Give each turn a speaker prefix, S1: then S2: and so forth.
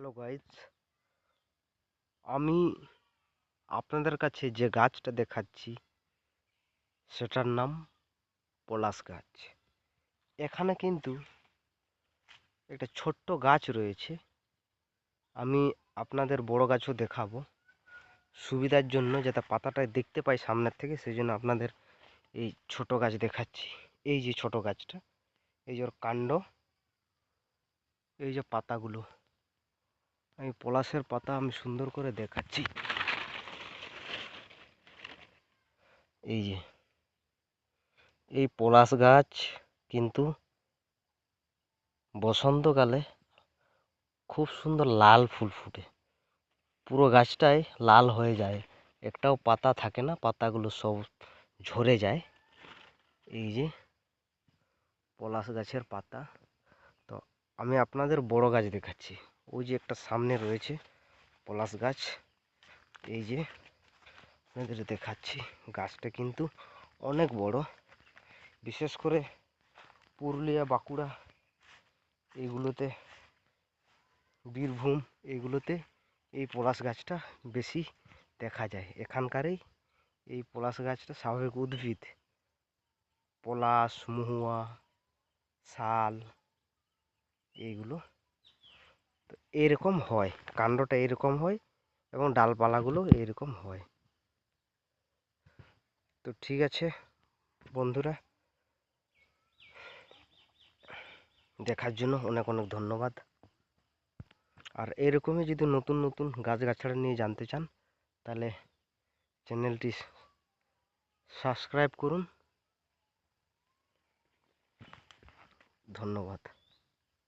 S1: Hello guys, আমি আপনাদের কাছে যে গাছটা দেখাচ্ছি সেটার নাম পলাশ গাছ। এখানে কিন্তু একটা ছোট্ট গাছ রয়েছে। আমি আপনাদের বড় গাছও দেখাবো সুবিধার জন্য, যাতে পাতাটা দেখতে পাই সামনের থেকে, সেই জন্য আপনাদের এই ছোট গাছ দেখাচ্ছি। এই যে ছোট গাছটা, এই যে ওর কাণ্ড, এই যে পাতাগুলো, আমি পলাশের পাতা আমি সুন্দর করে দেখাচ্ছি। এই যে এই পলাশ গাছ কিন্তু বসন্তকালে খুব সুন্দর লাল ফুল ফুটে, পুরো গাছটাই লাল হয়ে যায়, একটাও পাতা থাকে না, পাতাগুলো সব ঝরে যায়। এই যে পলাশ গাছের পাতা। তো আমি আপনাদের বড় গাছ দেখাচ্ছি। ওই যে একটা সামনে রয়েছে পলাশ গাছ, এই যে আপনাদের দেখাচ্ছি। গাছটা কিন্তু অনেক বড়, বিশেষ করে পুরুলিয়া, বাঁকুড়া, এইগুলোতে, বীরভূম, এইগুলোতে এই পলাশ গাছটা বেশি দেখা যায়। এখানকারই এই পলাশ গাছটা স্বাভাবিক উদ্ভিদ। পলাশ, মহুয়া, শাল, এইগুলো তো এরকম হয়, কাণ্ডটা এরকম হয় এবং ডালপালাগুলো এরকম হয়। তো ঠিক আছে বন্ধুরা, দেখার জন্য অনেক অনেক ধন্যবাদ। আর এরকমই যদি নতুন নতুন গাছগাছড়া নিয়ে জানতে চান, তাহলে চ্যানেলটি সাবস্ক্রাইব করুন। ধন্যবাদ।